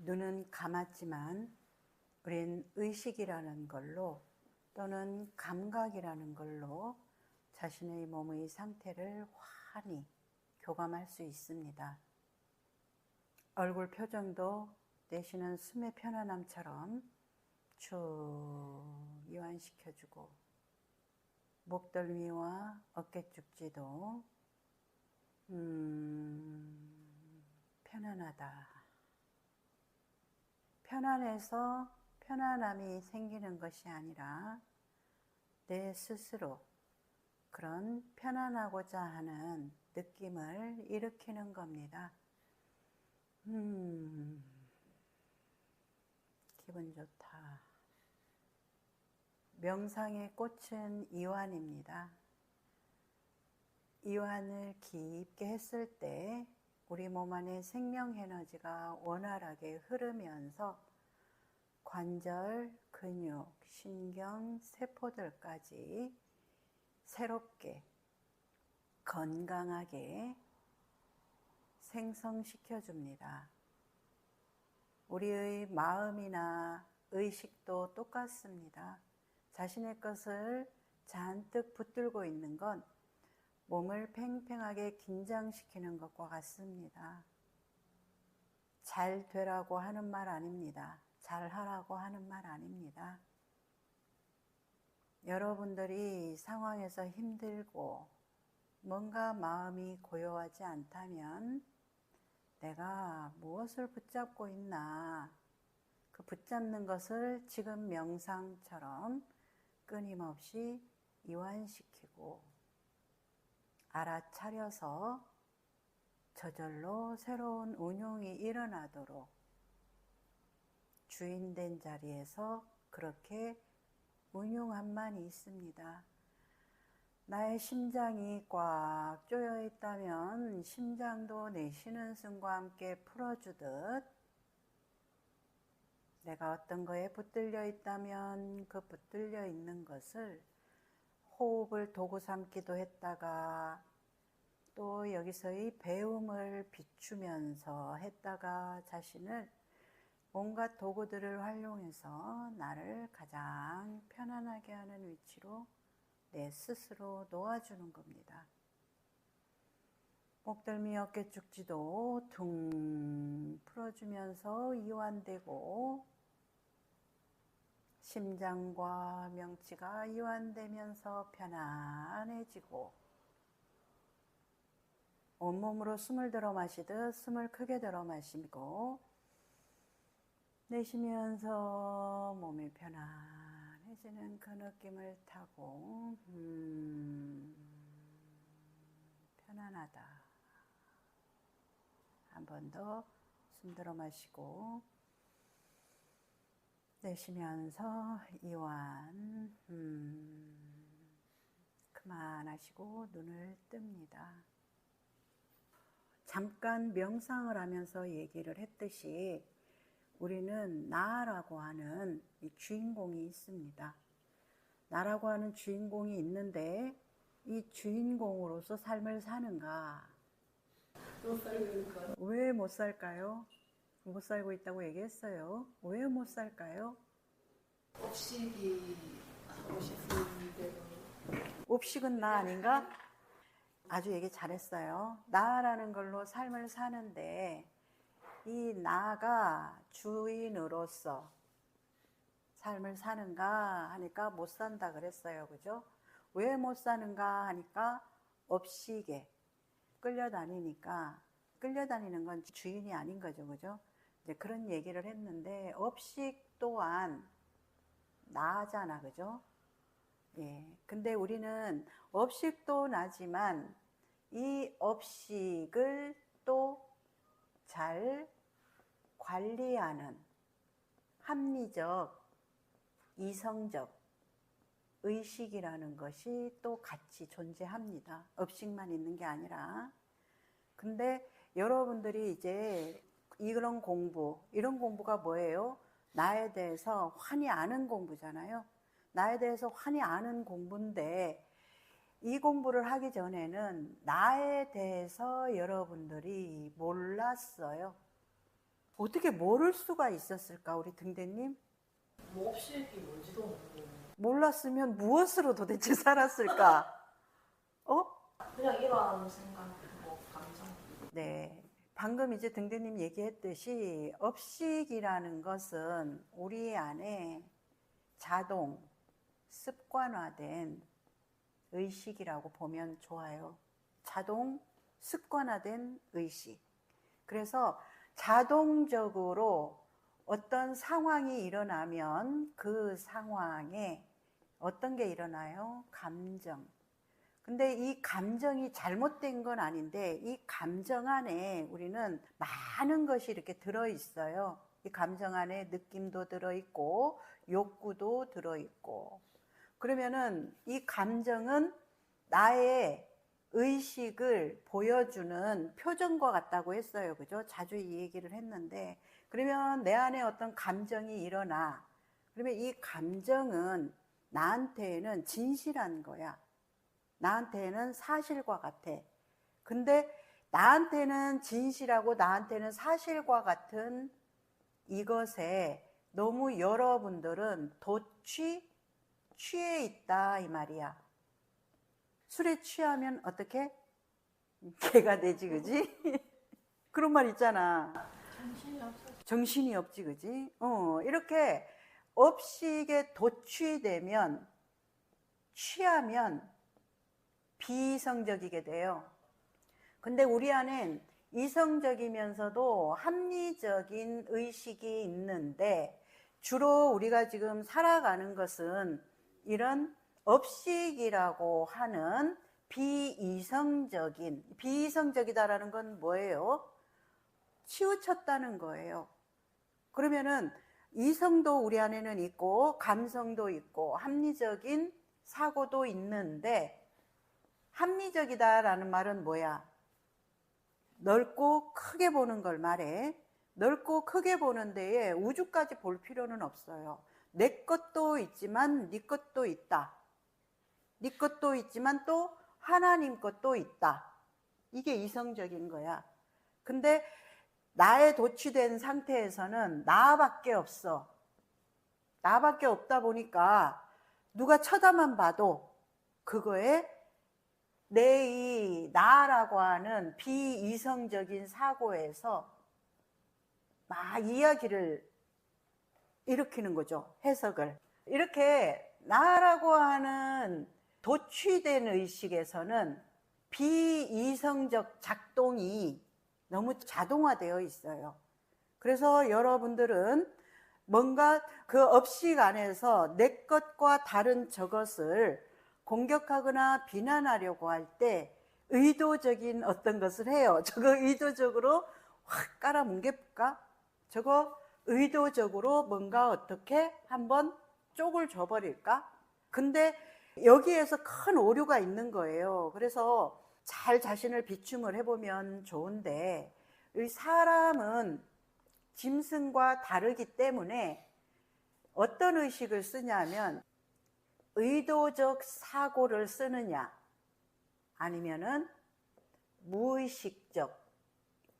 눈은 감았지만 우린 의식이라는 걸로 또는 감각이라는 걸로 자신의 몸의 상태를 환히 교감할 수 있습니다. 얼굴 표정도 내쉬는 숨의 편안함처럼 쭉 이완시켜주고, 목덜미와 어깨 쭉지도 편안하다. 편안해서 편안함이 생기는 것이 아니라 내 스스로 그런 편안하고자 하는 느낌을 일으키는 겁니다. 기분 좋다. 명상의 꽃은 이완입니다. 이완을 깊게 했을 때 우리 몸 안에 생명 에너지가 원활하게 흐르면서 관절, 근육, 신경, 세포들까지 새롭게 건강하게 생성시켜줍니다. 우리의 마음이나 의식도 똑같습니다. 자신의 것을 잔뜩 붙들고 있는 건 몸을 팽팽하게 긴장시키는 것과 같습니다. 잘 되라고 하는 말 아닙니다. 잘 하라고 하는 말 아닙니다. 여러분들이 상황에서 힘들고 뭔가 마음이 고요하지 않다면 내가 무엇을 붙잡고 있나, 그 붙잡는 것을 지금 명상처럼 끊임없이 이완시키고 알아차려서 저절로 새로운 운용이 일어나도록 주인된 자리에서 그렇게 운용함만이 있습니다. 나의 심장이 꽉 조여 있다면 심장도 내쉬는 숨과 함께 풀어주듯, 내가 어떤 거에 붙들려 있다면 그 붙들려 있는 것을 호흡을 도구 삼기도 했다가 또 여기서의 배움을 비추면서 했다가 자신을 온갖 도구들을 활용해서 나를 가장 편안하게 하는 위치로 내 스스로 놓아주는 겁니다. 목덜미 어깨 쭉지도 퉁 풀어주면서 이완되고, 심장과 명치가 이완되면서 편안해지고, 온몸으로 숨을 들어 마시듯 숨을 크게 들어 마시고 내쉬면서 몸이 편안해지는 그 느낌을 타고 편안하다. 한 번 더 숨 들어 마시고 내쉬면서 이완. 그만하시고 눈을 뜹니다. 잠깐 명상을 하면서 얘기를 했듯이 우리는 나라고 하는 이 주인공이 있습니다. 나라고 하는 주인공이 있는데 이 주인공으로서 삶을 사는가? 못 살고 있는 거. 왜 못 살까요? 못 살고 있다고 얘기했어요. 왜 못 살까요? 옵식이 하고 싶은 대로. 옵식은 나 아닌가? 아주 얘기 잘했어요. 나라는 걸로 삶을 사는데 이 나가 주인으로서 삶을 사는가 하니까 못 산다 그랬어요. 그죠? 왜 못 사는가 하니까 업식에 끌려다니니까, 끌려다니는 건 주인이 아닌 거죠. 그죠? 이제 그런 얘기를 했는데 업식 또한 나잖아. 그죠? 예. 근데 우리는 업식도 나지만 이 업식을 또 잘 관리하는 합리적, 이성적 의식이라는 것이 또 같이 존재합니다. 업식만 있는 게 아니라. 근데 여러분들이 이제 이런 공부가 뭐예요? 나에 대해서 환히 아는 공부잖아요. 나에 대해서 환히 아는 공부인데 이 공부를 하기 전에는 나에 대해서 여러분들이 몰랐어요. 어떻게 모를 수가 있었을까, 우리 등대님? 업식이 뭔지도 모르고 몰랐으면 무엇으로 도대체 살았을까? 그냥 이런 생각, 감정. 네. 방금 이제 등대님 얘기했듯이 업식이라는 것은 우리 안에 자동, 습관화된 의식이라고 보면 좋아요. 자동, 습관화된 의식. 그래서 자동적으로 어떤 상황이 일어나면 그 상황에 어떤 게 일어나요? 감정. 근데 이 감정이 잘못된 건 아닌데 이 감정 안에 우리는 많은 것이 이렇게 들어있어요. 이 감정 안에 느낌도 들어있고 욕구도 들어있고, 그러면은 이 감정은 나의 의식을 보여주는 표정과 같다고 했어요. 그죠? 자주 이 얘기를 했는데, 그러면 내 안에 어떤 감정이 일어나. 그러면 이 감정은 나한테는 진실한 거야. 나한테는 사실과 같아. 근데 나한테는 진실하고 나한테는 사실과 같은 이것에 너무 여러분들은 취해 있다 이 말이야. 술에 취하면 어떻게? 개가 되지, 그지? 그런 말 있잖아. 정신이 없어. 정신이 없지, 그지? 이렇게 업식에 도취되면, 취하면 비이성적이게 돼요. 근데 우리 안엔 이성적이면서도 합리적인 의식이 있는데, 주로 우리가 지금 살아가는 것은 이런 업식이라고 하는 비이성적이다라는 건 뭐예요? 치우쳤다는 거예요. 그러면은 이성도 우리 안에는 있고 감성도 있고 합리적인 사고도 있는데, 합리적이다라는 말은 뭐야? 넓고 크게 보는 걸 말해. 넓고 크게 보는 데에 우주까지 볼 필요는 없어요. 내 것도 있지만 네 것도 있다. 네 것도 있지만 또 하나님 것도 있다. 이게 이성적인 거야. 근데 나에 도취된 상태에서는 나밖에 없어. 나밖에 없다 보니까 누가 쳐다만 봐도 그거에 내 이 나라고 하는 비이성적인 사고에서 막 이야기를 일으키는 거죠. 해석을. 이렇게 나라고 하는 도취된 의식에서는 비이성적 작동이 너무 자동화되어 있어요. 그래서 여러분들은 뭔가 그 업식 안에서 내 것과 다른 저것을 공격하거나 비난하려고 할 때 의도적인 어떤 것을 해요. 저거 의도적으로 확 깔아뭉개볼까? 저거 의도적으로 뭔가 어떻게 한번 쪽을 줘버릴까? 근데 여기에서 큰 오류가 있는 거예요. 그래서 잘 자신을 비춤을 해보면 좋은데, 이 사람은 짐승과 다르기 때문에 어떤 의식을 쓰냐면 의도적 사고를 쓰느냐, 아니면은 무의식적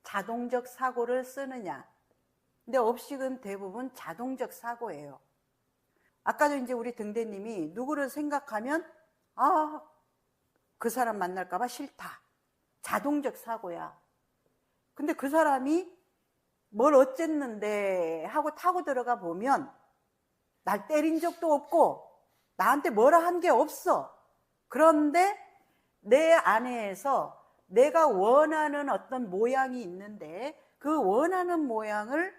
자동적 사고를 쓰느냐. 근데 업식은 대부분 자동적 사고예요. 아까도 이제 우리 등대님이 누구를 생각하면 그 사람 만날까봐 싫다. 자동적 사고야. 근데 그 사람이 뭘 어쨌는데 하고 타고 들어가 보면 날 때린 적도 없고 나한테 뭐라 한 게 없어. 그런데 내 안에서 내가 원하는 어떤 모양이 있는데 그 원하는 모양을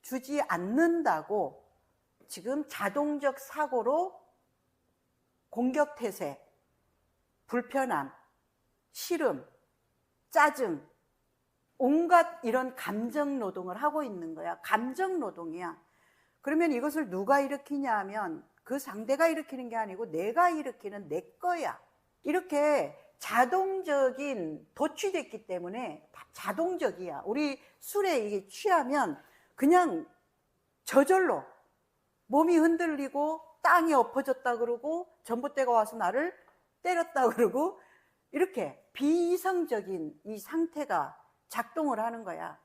주지 않는다고 지금 자동적 사고로 공격태세, 불편함, 싫음, 짜증, 온갖 이런 감정 노동을 하고 있는 거야. 감정 노동이야. 그러면 이것을 누가 일으키냐 하면 그 상대가 일으키는 게 아니고 내가 일으키는 내 거야. 이렇게 자동적인 도취됐기 때문에 자동적이야. 우리 술에 이게 취하면 그냥 저절로 몸이 흔들리고 땅이 엎어졌다 그러고 전봇대가 와서 나를 때렸다 그러고 이렇게 비이성적인 이 상태가 작동을 하는 거야.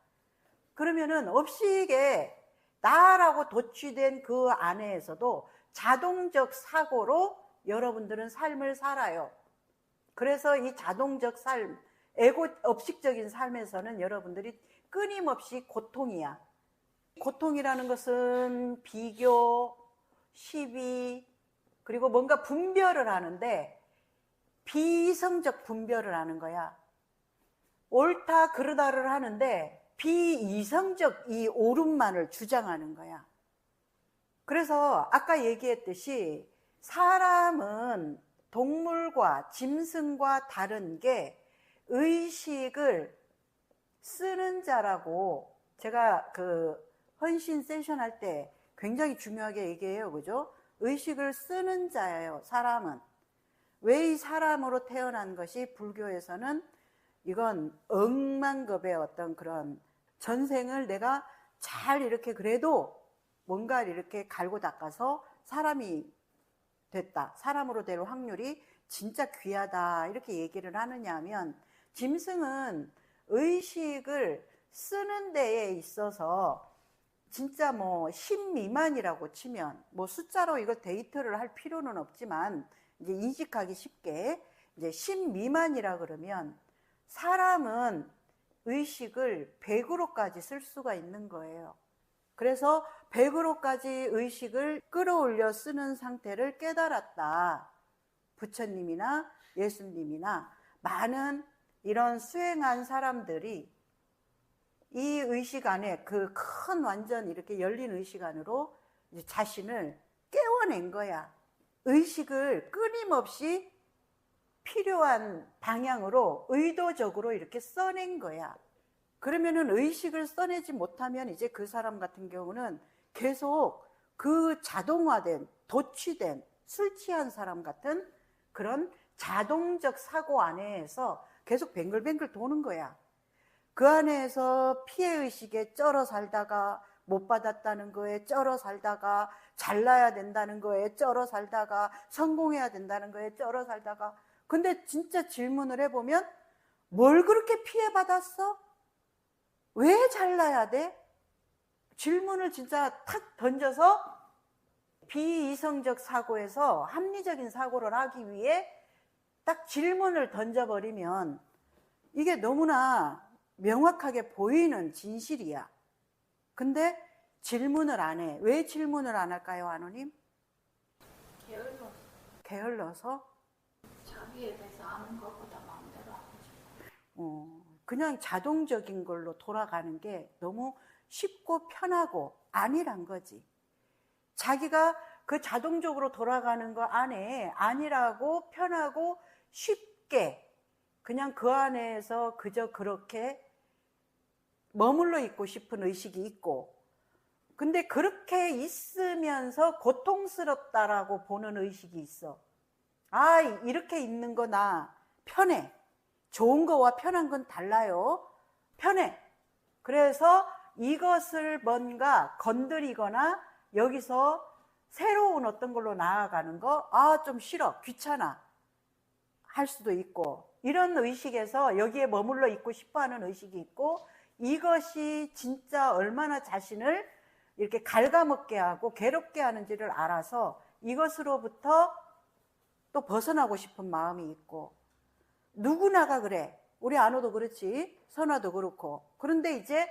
그러면은 업식에 나라고 도취된 그 안에서도 자동적 사고로 여러분들은 삶을 살아요. 그래서 이 자동적 삶, 업식적인 삶에서는 여러분들이 끊임없이 고통이야. 고통이라는 것은 비교, 시비, 그리고 뭔가 분별을 하는데 비이성적 분별을 하는 거야. 옳다 그르다를 하는데 비이성적 이 옳음만을 주장하는 거야. 그래서 아까 얘기했듯이 사람은 동물과 짐승과 다른 게 의식을 쓰는 자라고 제가 그 헌신 세션 할 때 굉장히 중요하게 얘기해요. 그죠? 의식을 쓰는 자예요. 사람은. 왜 이 사람으로 태어난 것이 불교에서는 이건 억만급의 어떤 그런 전생을 내가 잘 이렇게 그래도 뭔가를 이렇게 갈고 닦아서 사람이 됐다. 사람으로 될 확률이 진짜 귀하다. 이렇게 얘기를 하느냐 하면 짐승은 의식을 쓰는 데에 있어서 진짜 뭐 10 미만이라고 치면 뭐 숫자로 이걸 데이터를 할 필요는 없지만 이제 인식하기 쉽게 이제 10 미만이라 그러면 사람은 의식을 100으로까지 쓸 수가 있는 거예요. 그래서 100으로까지 의식을 끌어올려 쓰는 상태를 깨달았다. 부처님이나 예수님이나 많은 이런 수행한 사람들이 이 의식 안에 그 큰 완전 이렇게 열린 의식 안으로 이제 자신을 깨워낸 거야. 의식을 끊임없이 필요한 방향으로 의도적으로 이렇게 써낸 거야. 그러면은 의식을 써내지 못하면 이제 그 사람 같은 경우는 계속 그 자동화된, 도취된, 술 취한 사람 같은 그런 자동적 사고 안에서 계속 뱅글뱅글 도는 거야. 그 안에서 피해의식에 쩔어 살다가 못 받았다는 거에 쩔어 살다가 잘나야 된다는 거에 쩔어 살다가 성공해야 된다는 거에 쩔어 살다가 근데 진짜 질문을 해보면 뭘 그렇게 피해받았어? 왜 잘나야 돼? 질문을 진짜 탁 던져서 비이성적 사고에서 합리적인 사고를 하기 위해 딱 질문을 던져버리면 이게 너무나 명확하게 보이는 진실이야. 근데 질문을 안 해. 왜 질문을 안 할까요, 아노님? 게을러서? 자기에 대해서 아는 것보다 마음대로 하고 싶어. 그냥 자동적인 걸로 돌아가는 게 너무 쉽고 편하고 아니란 거지. 자기가 그 자동적으로 돌아가는 거 안에 아니라고 편하고 쉽게 그냥 그 안에서 그저 그렇게 머물러 있고 싶은 의식이 있고 근데 그렇게 있으면서 고통스럽다라고 보는 의식이 있어. 아, 이렇게 있는 거 나 편해. 좋은 거와 편한 건 달라요. 편해. 그래서 이것을 뭔가 건드리거나 여기서 새로운 어떤 걸로 나아가는 거, 아, 좀 싫어. 귀찮아. 할 수도 있고 이런 의식에서 여기에 머물러 있고 싶어하는 의식이 있고 이것이 진짜 얼마나 자신을 이렇게 갉아먹게 하고 괴롭게 하는지를 알아서 이것으로부터 또 벗어나고 싶은 마음이 있고 누구나가 그래. 우리 안호도 그렇지 선화도 그렇고 그런데 이제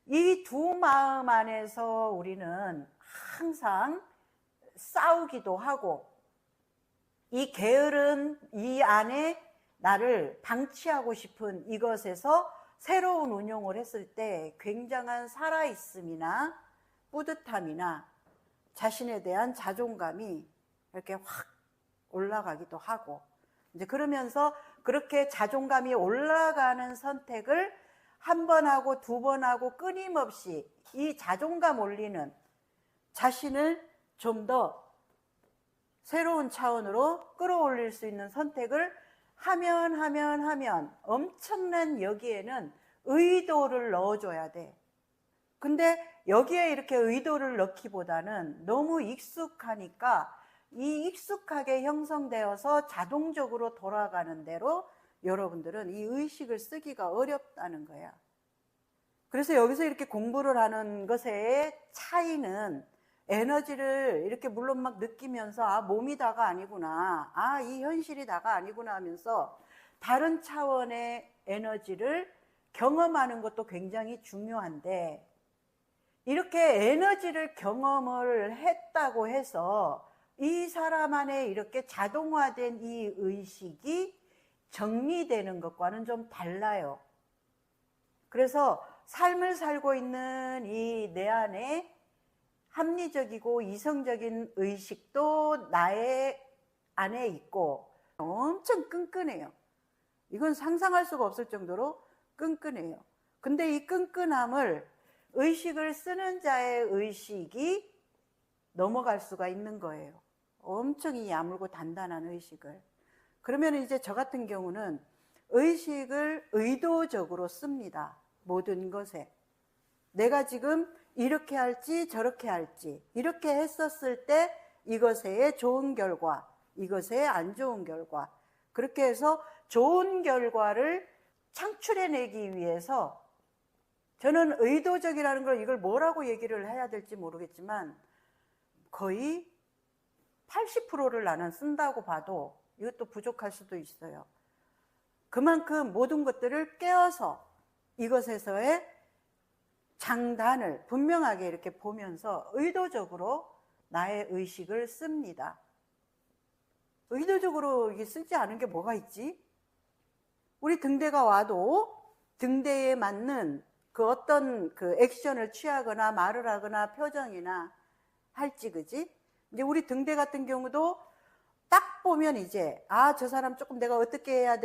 이 두 마음 안에서 우리는 항상 싸우기도 하고 이 게으른 이 안에 나를 방치하고 싶은 이것에서 새로운 운용을 했을 때 굉장한 살아있음이나 뿌듯함이나 자신에 대한 자존감이 이렇게 확 올라가기도 하고 이제 그러면서 그렇게 자존감이 올라가는 선택을 한 번 하고 두 번 하고 끊임없이 이 자존감 올리는 자신을 좀 더 새로운 차원으로 끌어올릴 수 있는 선택을 하면 엄청난 여기에는 의도를 넣어줘야 돼. 근데 여기에 이렇게 의도를 넣기보다는 너무 익숙하니까 이 익숙하게 형성되어서 자동적으로 돌아가는 대로 여러분들은 이 의식을 쓰기가 어렵다는 거야. 그래서 여기서 이렇게 공부를 하는 것의 차이는 에너지를 이렇게 물론 막 느끼면서 아, 몸이 다가 아니구나. 아, 이 현실이 다가 아니구나 하면서 다른 차원의 에너지를 경험하는 것도 굉장히 중요한데 이렇게 에너지를 경험을 했다고 해서 이 사람 안에 이렇게 자동화된 이 의식이 정리되는 것과는 좀 달라요. 그래서 삶을 살고 있는 이 내 안에 합리적이고 이성적인 의식도 나의 안에 있고 엄청 끈끈해요. 이건 상상할 수가 없을 정도로 끈끈해요. 근데 이 끈끈함을 의식을 쓰는 자의 의식이 넘어갈 수가 있는 거예요. 엄청 이 야물고 단단한 의식을. 그러면 이제 저 같은 경우는 의식을 의도적으로 씁니다. 모든 것에. 내가 지금 이렇게 할지 저렇게 할지 이렇게 했었을 때 이것에 좋은 결과, 이것에 안 좋은 결과 그렇게 해서 좋은 결과를 창출해내기 위해서 저는 의도적이라는 걸 이걸 뭐라고 얘기를 해야 될지 모르겠지만 거의 80%를 나는 쓴다고 봐도 이것도 부족할 수도 있어요. 그만큼 모든 것들을 깨어서 이것에서의 장단을 분명하게 이렇게 보면서 의도적으로 나의 의식을 씁니다. 의도적으로 이게 쓰지 않은 게 뭐가 있지? 우리 등대가 와도 등대에 맞는 그 어떤 그 액션을 취하거나 말을 하거나 표정이나 할지, 그지? 이제 우리 등대 같은 경우도 딱 보면 이제 아, 저 사람 조금 내가 어떻게 해야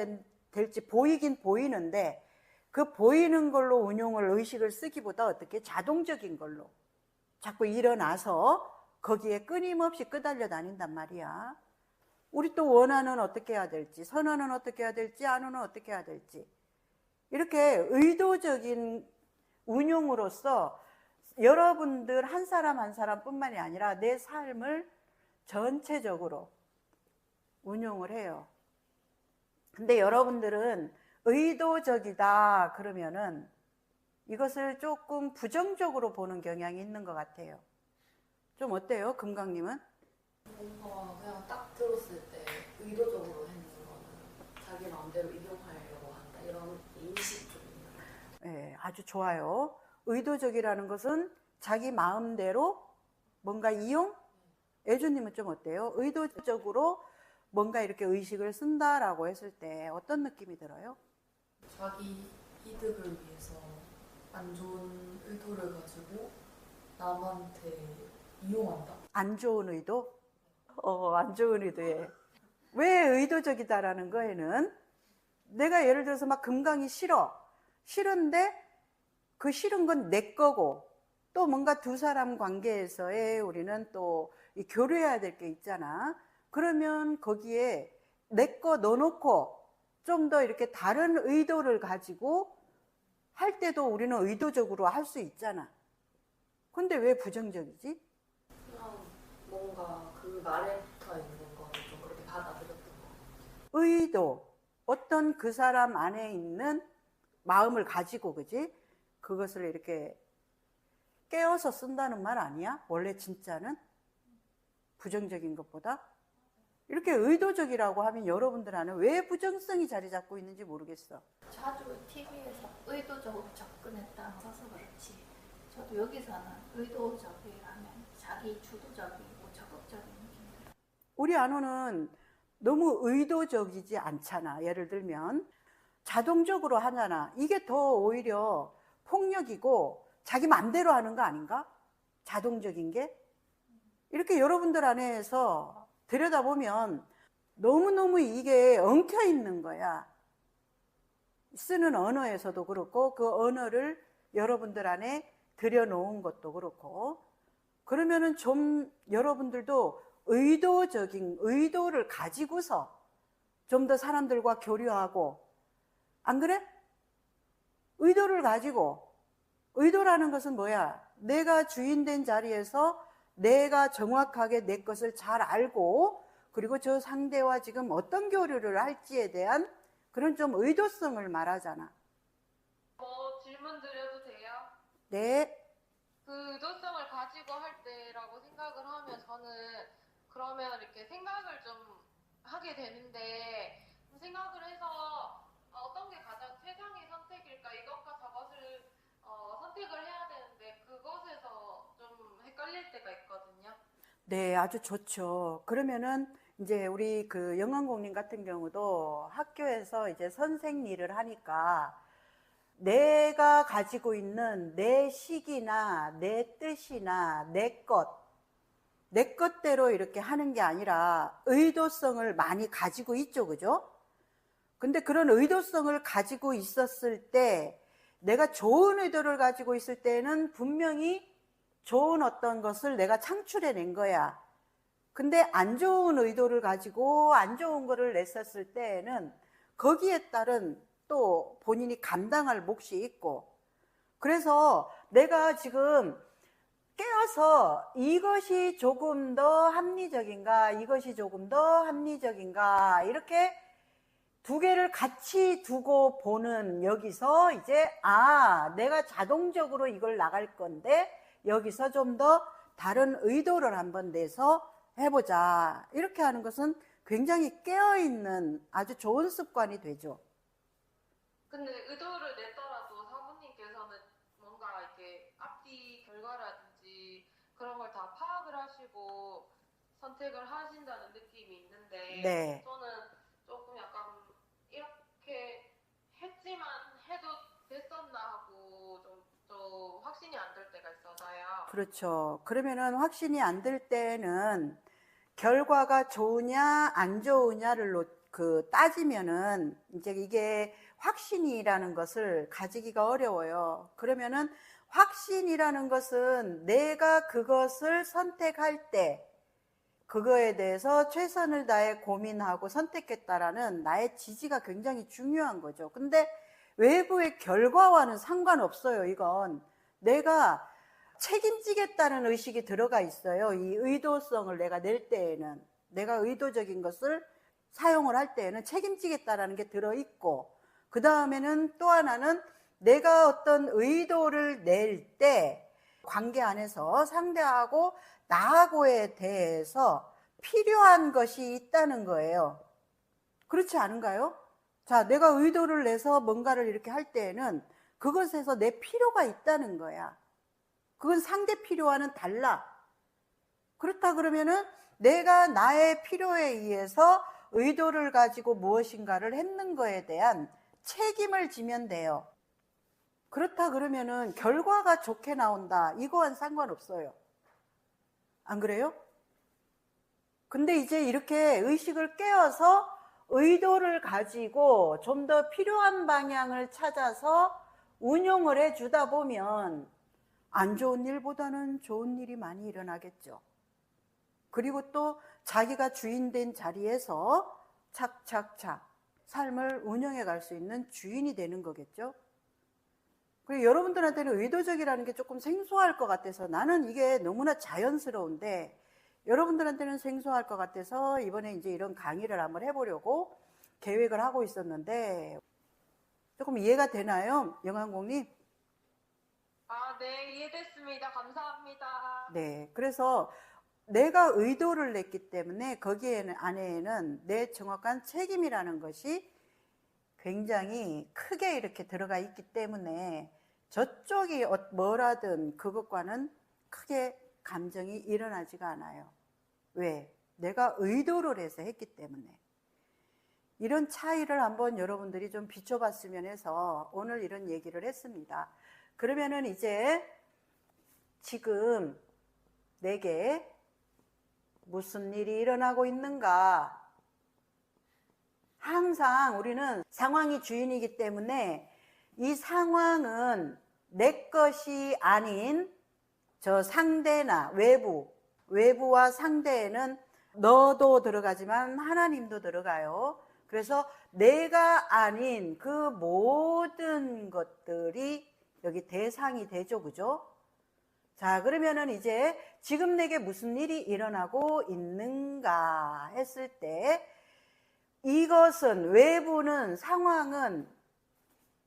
될지 보이긴 보이는데 그 보이는 걸로 운용을 의식을 쓰기보다 어떻게 자동적인 걸로 자꾸 일어나서 거기에 끊임없이 끄달려 다닌단 말이야. 우리 또 원하는 어떻게 해야 될지, 선언은 어떻게 해야 될지, 안호는 어떻게 해야 될지 이렇게 의도적인 운용으로써 여러분들 한 사람 한 사람뿐만이 아니라 내 삶을 전체적으로 운용을 해요. 근데 여러분들은 의도적이다 그러면은 이것을 조금 부정적으로 보는 경향이 있는 것 같아요. 좀 어때요, 금강님은? 뭔가 그냥 딱 들었을 때 의도적으로 했는 거는 자기 마음대로 이용하려고 한다 이런 인식 좀 있는 것 같아요. 네, 아주 좋아요. 의도적이라는 것은 자기 마음대로 뭔가 이용? 애주님은 좀 어때요? 의도적으로 뭔가 이렇게 의식을 쓴다라고 했을 때 어떤 느낌이 들어요? 자기 이득을 위해서 안 좋은 의도를 가지고 남한테 이용한다. 안 좋은 의도? 안 좋은 의도에. 왜 의도적이다라는 거에는 내가 예를 들어서 막 금강이 싫은데 그 싫은 건 내 거고 또 뭔가 두 사람 관계에서의 우리는 또 교류해야 될 게 있잖아. 그러면 거기에 내 거 넣어놓고 좀 더 이렇게 다른 의도를 가지고 할 때도 우리는 의도적으로 할 수 있잖아. 근데 왜 부정적이지? 그냥 뭔가 그 말에 붙어 있는 거는 좀 그렇게 받아들였던 거 같아요. 의도, 어떤 그 사람 안에 있는 마음을 가지고, 그지? 그것을 이렇게 깨워서 쓴다는 말 아니야? 원래 진짜는? 부정적인 것보다? 이렇게 의도적이라고 하면 여러분들 안에 왜 부정성이 자리 잡고 있는지 모르겠어. 자주 TV에서 의도적으로 접근했다고 써서 그렇지. 저도 여기서는 의도적이라면 자기 주도적이고 적극적인 느낌이 들어요. 우리 안호는 너무 의도적이지 않잖아. 예를 들면 자동적으로 하잖아. 이게 더 오히려 폭력이고 자기 맘대로 하는 거 아닌가? 자동적인 게? 이렇게 여러분들 안에서 들여다보면 너무너무 이게 엉켜 있는 거야. 쓰는 언어에서도 그렇고 그 언어를 여러분들 안에 들여놓은 것도 그렇고 그러면은 좀 여러분들도 의도적인 의도를 가지고서 좀 더 사람들과 교류하고 안 그래? 의도를 가지고 의도라는 것은 뭐야? 내가 주인된 자리에서 내가 정확하게 내 것을 잘 알고 그리고 저 상대와 지금 어떤 교류를 할지에 대한 그런 좀 의도성을 말하잖아. 질문 드려도 돼요? 네. 그 의도성을 가지고 할 때라고 생각을 하면 저는 그러면 이렇게 생각을 좀 하게 되는데 생각을 해서 어떤 게 가장 최상의 선택일까 이것과 저것을 선택을 해야 되는데 그것에서 좀 헷갈릴 때가 있거든요. 네, 아주 좋죠. 그러면은 이제 우리 그 영광공님 같은 경우도 학교에서 이제 선생 일을 하니까 내가 가지고 있는 내 식이나 내 뜻이나 내 것대로 이렇게 하는 게 아니라 의도성을 많이 가지고 있죠, 그죠? 근데 그런 의도성을 가지고 있었을 때 내가 좋은 의도를 가지고 있을 때는 분명히 좋은 어떤 것을 내가 창출해낸 거야. 근데 안 좋은 의도를 가지고 안 좋은 거를 냈었을 때에는 거기에 따른 또 본인이 감당할 몫이 있고, 그래서 내가 지금 깨어서 이것이 조금 더 합리적인가, 이것이 조금 더 합리적인가, 이렇게 두 개를 같이 두고 보는 여기서 이제 내가 자동적으로 이걸 나갈 건데 여기서 좀 더 다른 의도를 한번 내서 해보자, 이렇게 하는 것은 굉장히 깨어있는 아주 좋은 습관이 되죠. 근데 의도를 냈더라도 사부님께서는 뭔가 이렇게 앞뒤 결과라든지 그런 걸 다 파악을 하시고 선택을 하신다는 느낌이 있는데 네. 저는 조금 약간 이렇게 했지만 해도 됐었나 하고 좀 확신이 안 들 때가 있어서요. 그렇죠. 그러면은 확신이 안 들 때는 결과가 좋으냐 안 좋으냐를 따지면은 이제 이게 확신이라는 것을 가지기가 어려워요. 그러면은 확신이라는 것은 내가 그것을 선택할 때 그거에 대해서 최선을 다해 고민하고 선택했다라는 나의 지지가 굉장히 중요한 거죠. 근데 외부의 결과와는 상관없어요. 이건 내가 책임지겠다는 의식이 들어가 있어요. 이 의도성을 내가 낼 때에는, 내가 의도적인 것을 사용을 할 때에는 책임지겠다라는 게 들어있고, 그 다음에는 또 하나는 내가 어떤 의도를 낼 때 관계 안에서 상대하고 나하고에 대해서 필요한 것이 있다는 거예요. 그렇지 않은가요? 자, 내가 의도를 내서 뭔가를 이렇게 할 때에는 그것에서 내 필요가 있다는 거야. 그건 상대 필요와는 달라. 그렇다 그러면은 내가 나의 필요에 의해서 의도를 가지고 무엇인가를 했는 거에 대한 책임을 지면 돼요. 그렇다 그러면은 결과가 좋게 나온다, 이거와는 상관없어요. 안 그래요? 근데 이제 이렇게 의식을 깨워서 의도를 가지고 좀 더 필요한 방향을 찾아서 운용을 해주다 보면 안 좋은 일보다는 좋은 일이 많이 일어나겠죠. 그리고 또 자기가 주인된 자리에서 착착착 삶을 운영해 갈 수 있는 주인이 되는 거겠죠. 그리고 여러분들한테는 의도적이라는 게 조금 생소할 것 같아서, 나는 이게 너무나 자연스러운데 여러분들한테는 생소할 것 같아서 이번에 이제 이런 강의를 한번 해보려고 계획을 하고 있었는데, 조금 이해가 되나요, 영환공님? 네, 이해됐습니다. 감사합니다. 네, 그래서 내가 의도를 냈기 때문에 거기에는 안에는 내 정확한 책임이라는 것이 굉장히 크게 이렇게 들어가 있기 때문에 저쪽이 뭐라든 그것과는 크게 감정이 일어나지가 않아요. 왜? 내가 의도를 해서 했기 때문에. 이런 차이를 한번 여러분들이 좀 비춰봤으면 해서 오늘 이런 얘기를 했습니다. 그러면은 이제 지금 내게 무슨 일이 일어나고 있는가? 항상 우리는 상황이 주인이기 때문에 이 상황은 내 것이 아닌 저 상대나 외부와 상대에는 너도 들어가지만 하나님도 들어가요. 그래서 내가 아닌 그 모든 것들이 여기 대상이 되죠, 그죠? 자, 그러면은 이제 지금 내게 무슨 일이 일어나고 있는가 했을 때, 이것은, 외부는, 상황은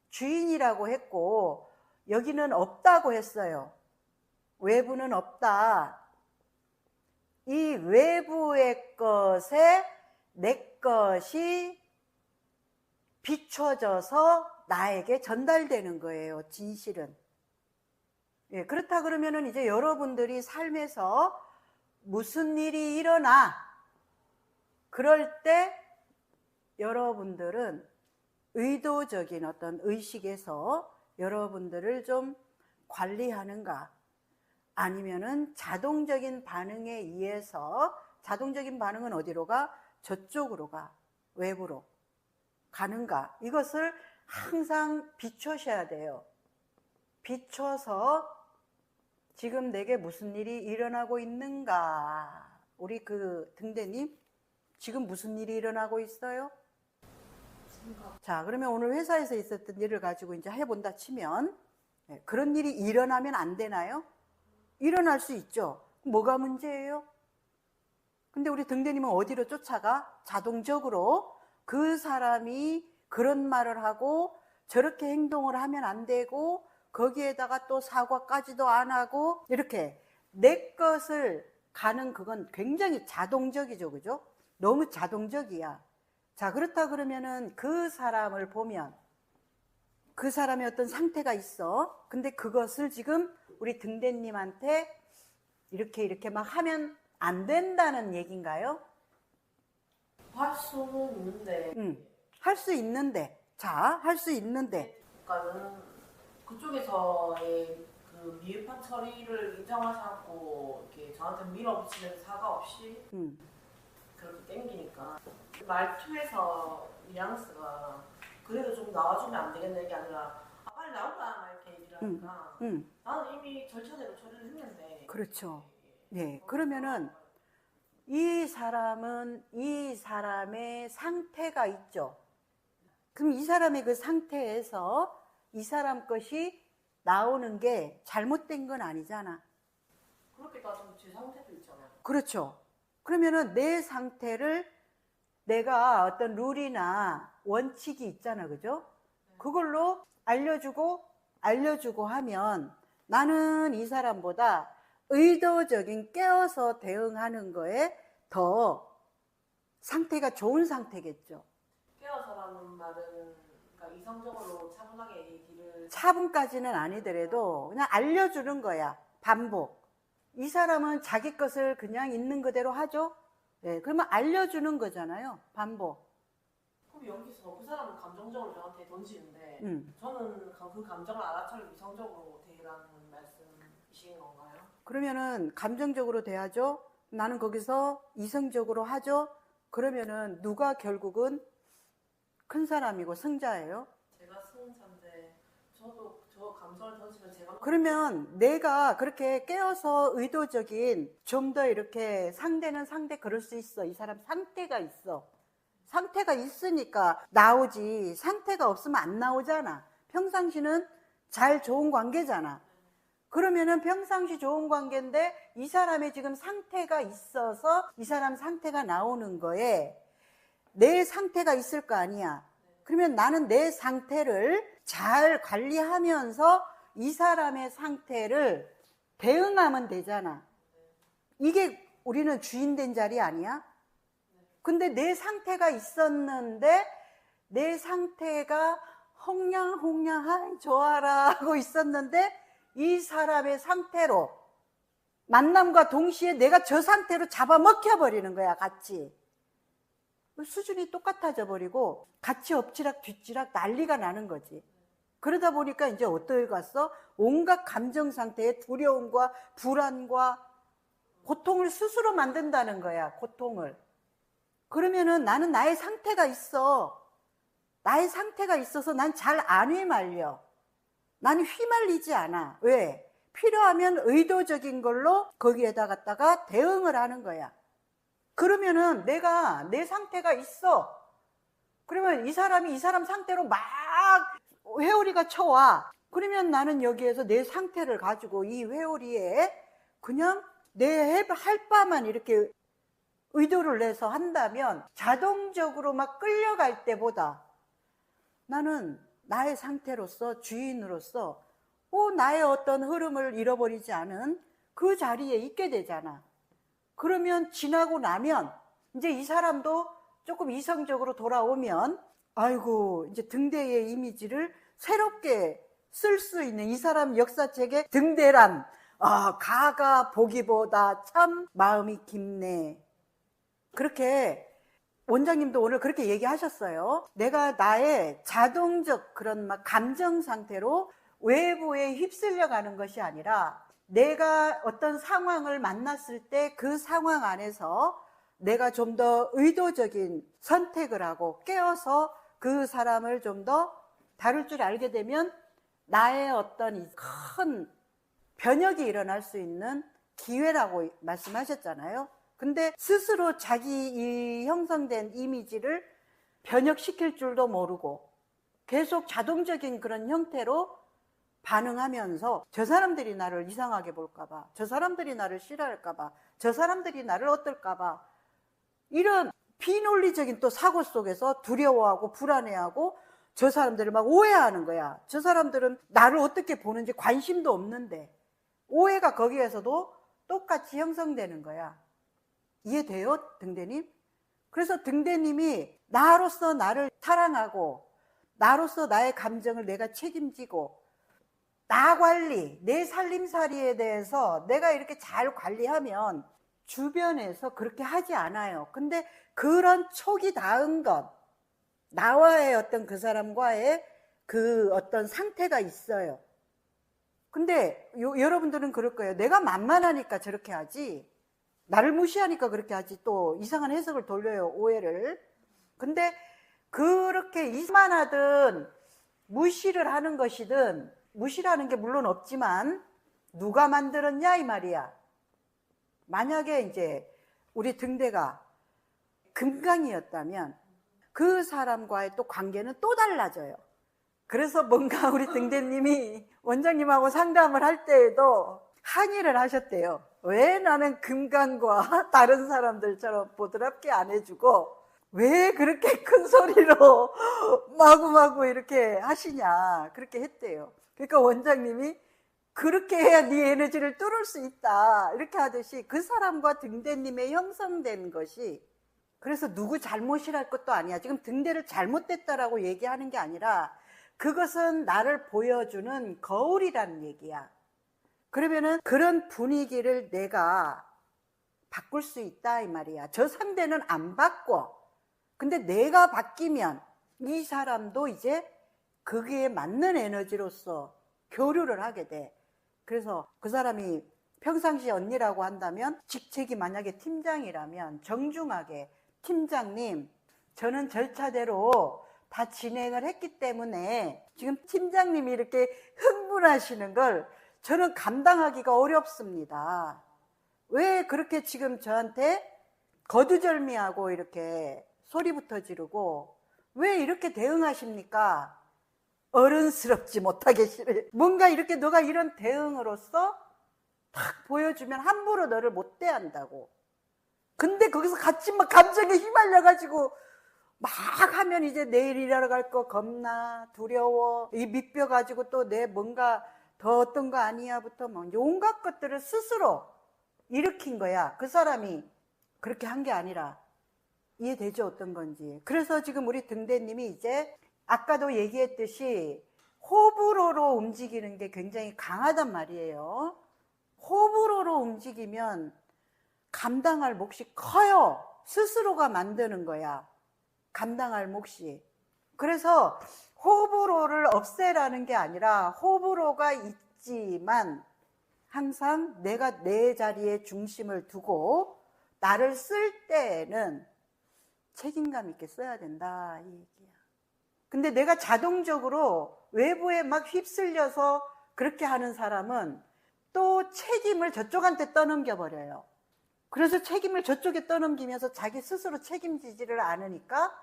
주인이라고 했고, 여기는 없다고 했어요. 외부는 없다. 이 외부의 것에 내 것이 비춰져서 나에게 전달되는 거예요. 진실은. 예, 그렇다 그러면은 이제 여러분들이 삶에서 무슨 일이 일어나 그럴 때 여러분들은 의도적인 어떤 의식에서 여러분들을 좀 관리하는가, 아니면은 자동적인 반응에 의해서, 자동적인 반응은 어디로 가? 저쪽으로 가, 외부로 가는가, 이것을 항상 비추셔야 돼요. 비춰서 지금 내게 무슨 일이 일어나고 있는가. 우리 그 등대님, 지금 무슨 일이 일어나고 있어요? 자, 그러면 오늘 회사에서 있었던 일을 가지고 이제 해본다 치면, 그런 일이 일어나면 안 되나요? 일어날 수 있죠. 뭐가 문제예요? 근데 우리 등대님은 어디로 쫓아가? 자동적으로 그 사람이 그런 말을 하고 저렇게 행동을 하면 안 되고, 거기에다가 또 사과까지도 안 하고, 이렇게 내 것을 가는, 그건 굉장히 자동적이죠. 그죠? 너무 자동적이야. 자, 그렇다 그러면은 그 사람을 보면 그 사람의 어떤 상태가 있어. 근데 그것을 지금 우리 등대님한테 이렇게 막 하면 안 된다는 얘기인가요? 할 수는 있는데. 할 수 있는데. 자, 할 수 있는데. 그러니까는 그쪽에서의 그 미흡한 처리를 인정하지 않고 이렇게 저한테 밀어붙이는 사과 없이 그렇게 땡기니까 말투에서 뉘앙스가 그래도 좀 나와주면 안 되겠네, 이게 아니라 빨리 나올까 이렇게 얘기를 하니까 나는 이미 절차대로 처리를 했는데. 그렇죠. 네, 그러면은 이 사람은 이 사람의 상태가 있죠. 그럼 이 사람의 그 상태에서 이 사람 것이 나오는 게 잘못된 건 아니잖아. 그렇게 따지면 제 상태도 있잖아요. 그렇죠. 그러면은 내 상태를 내가 어떤 룰이나 원칙이 있잖아. 그죠? 그걸로 알려주고 하면 나는 이 사람보다 의도적인 깨어서 대응하는 거에 더 상태가 좋은 상태겠죠. 깨어서라는 말은 그러니까 이성적으로 차분하게 얘기를. 차분까지는 아니더라도 그냥 알려주는 거야. 반복. 이 사람은 자기 것을 그냥 있는 그대로 하죠. 네, 그러면 알려주는 거잖아요. 반복. 그럼 여기서 그 사람은 감정적으로 저한테 던지는데 저는 그 감정을 알아차리고 이성적으로 대라는 말씀이신 건가요? 그러면은 감정적으로 대하죠. 나는 거기서 이성적으로 하죠. 그러면은 누가 결국은 큰 사람이고 승자예요? 제가 승자인데 저도 저 감정을 던지면 제가. 그러면 내가 그렇게 깨어서 의도적인 좀 더 이렇게 상대는 상대 그럴 수 있어. 이 사람 상태가 있어. 상태가 있으니까 나오지. 상태가 없으면 안 나오잖아. 평상시는 잘 좋은 관계잖아. 그러면은 평상시 좋은 관계인데 이 사람의 지금 상태가 있어서 이 사람 상태가 나오는 거에 내 상태가 있을 거 아니야. 그러면 나는 내 상태를 잘 관리하면서 이 사람의 상태를 대응하면 되잖아. 이게 우리는 주인 된 자리 아니야? 근데 내 상태가 있었는데 내 상태가 홍냥 하이 좋아라 하고 있었는데 이 사람의 상태로 만남과 동시에 내가 저 상태로 잡아먹혀버리는 거야. 같이 수준이 똑같아져 버리고 같이 엎치락 뒤치락 난리가 나는 거지. 그러다 보니까 이제 어떻게 갔어? 온갖 감정 상태의 두려움과 불안과 고통을 스스로 만든다는 거야. 고통을. 그러면은 나는 나의 상태가 있어. 나의 상태가 있어서 난 잘 안 휘말려. 나는 휘말리지 않아. 왜? 필요하면 의도적인 걸로 거기에다 갖다가 대응을 하는 거야. 그러면은 내가 내 상태가 있어. 그러면 이 사람이 이 사람 상태로 막 회오리가 쳐와. 그러면 나는 여기에서 내 상태를 가지고 이 회오리에 그냥 내 할 바만 이렇게 의도를 내서 한다면 자동적으로 막 끌려갈 때보다 나는 나의 상태로서 주인으로서 나의 어떤 흐름을 잃어버리지 않은 그 자리에 있게 되잖아. 그러면 지나고 나면 이제 이 사람도 조금 이성적으로 돌아오면 아이고 이제 등대의 이미지를 새롭게 쓸 수 있는 이 사람 역사책에 등대란 가가 보기보다 참 마음이 깊네. 그렇게 원장님도 오늘 그렇게 얘기하셨어요. 내가 나의 자동적 그런 막 감정 상태로 외부에 휩쓸려 가는 것이 아니라 내가 어떤 상황을 만났을 때 그 상황 안에서 내가 좀 더 의도적인 선택을 하고 깨어서 그 사람을 좀 더 다룰 줄 알게 되면 나의 어떤 큰 변혁이 일어날 수 있는 기회라고 말씀하셨잖아요. 근데 스스로 자기 이 형성된 이미지를 변혁시킬 줄도 모르고 계속 자동적인 그런 형태로 반응하면서 저 사람들이 나를 이상하게 볼까봐, 저 사람들이 나를 싫어할까봐, 저 사람들이 나를 어떨까봐 이런 비논리적인 또 사고 속에서 두려워하고 불안해하고 저 사람들을 막 오해하는 거야. 저 사람들은 나를 어떻게 보는지 관심도 없는데 오해가 거기에서도 똑같이 형성되는 거야. 이해돼요, 등대님? 그래서 등대님이 나로서 나를 사랑하고 나로서 나의 감정을 내가 책임지고 나 관리, 내 살림살이에 대해서 내가 이렇게 잘 관리하면 주변에서 그렇게 하지 않아요. 근데 그런 촉이 닿은 것, 나와의 어떤 그 사람과의 그 어떤 상태가 있어요. 근데 여러분들은 그럴 거예요. 내가 만만하니까 저렇게 하지, 나를 무시하니까 그렇게 하지, 또 이상한 해석을 돌려요, 오해를. 근데 그렇게 이만하든 무시를 하는 것이든, 무시라는 게 물론 없지만 누가 만들었냐 이 말이야. 만약에 이제 우리 등대가 금강이었다면 그 사람과의 또 관계는 또 달라져요. 그래서 뭔가 우리 등대님이 원장님하고 상담을 할 때에도 항의를 하셨대요. 왜 나는 금강과 다른 사람들처럼 보드랍게 안 해주고 왜 그렇게 큰 소리로 마구마구 이렇게 하시냐, 그렇게 했대요. 그러니까 원장님이 그렇게 해야 네 에너지를 뚫을 수 있다 이렇게 하듯이 그 사람과 등대님의 형성된 것이, 그래서 누구 잘못이랄 것도 아니야. 지금 등대를 잘못됐다라고 얘기하는 게 아니라 그것은 나를 보여주는 거울이라는 얘기야. 그러면은 그런 분위기를 내가 바꿀 수 있다 이 말이야. 저 상대는 안 바꿔. 근데 내가 바뀌면 이 사람도 이제 거기에 맞는 에너지로서 교류를 하게 돼. 그래서 그 사람이 평상시 언니라고 한다면 직책이 만약에 팀장이라면 정중하게 팀장님, 저는 절차대로 다 진행을 했기 때문에 지금 팀장님이 이렇게 흥분하시는 걸 저는 감당하기가 어렵습니다. 왜 그렇게 지금 저한테 거두절미하고 이렇게 소리부터 지르고 왜 이렇게 대응하십니까? 어른스럽지 못하게 싫어요. 뭔가 이렇게 너가 이런 대응으로써 탁 보여주면 함부로 너를 못 대한다고. 근데 거기서 같이 막 감정에 휘말려가지고 막 하면 이제 내일 일하러 갈 거 겁나 두려워, 이 밑벼 가지고 또 내 뭔가 더 어떤 거 아니야부터 막 온갖 것들을 스스로 일으킨 거야. 그 사람이 그렇게 한 게 아니라. 이해되죠? 어떤 건지. 그래서 지금 우리 등대님이 이제 아까도 얘기했듯이 호불호로 움직이는 게 굉장히 강하단 말이에요. 호불호로 움직이면 감당할 몫이 커요. 스스로가 만드는 거야, 감당할 몫이. 그래서 호불호를 없애라는 게 아니라 호불호가 있지만 항상 내가 내 자리에 중심을 두고 나를 쓸 때에는 책임감 있게 써야 된다 이 얘기야. 근데 내가 자동적으로 외부에 막 휩쓸려서 그렇게 하는 사람은 또 책임을 저쪽한테 떠넘겨 버려요. 그래서 책임을 저쪽에 떠넘기면서 자기 스스로 책임지지를 않으니까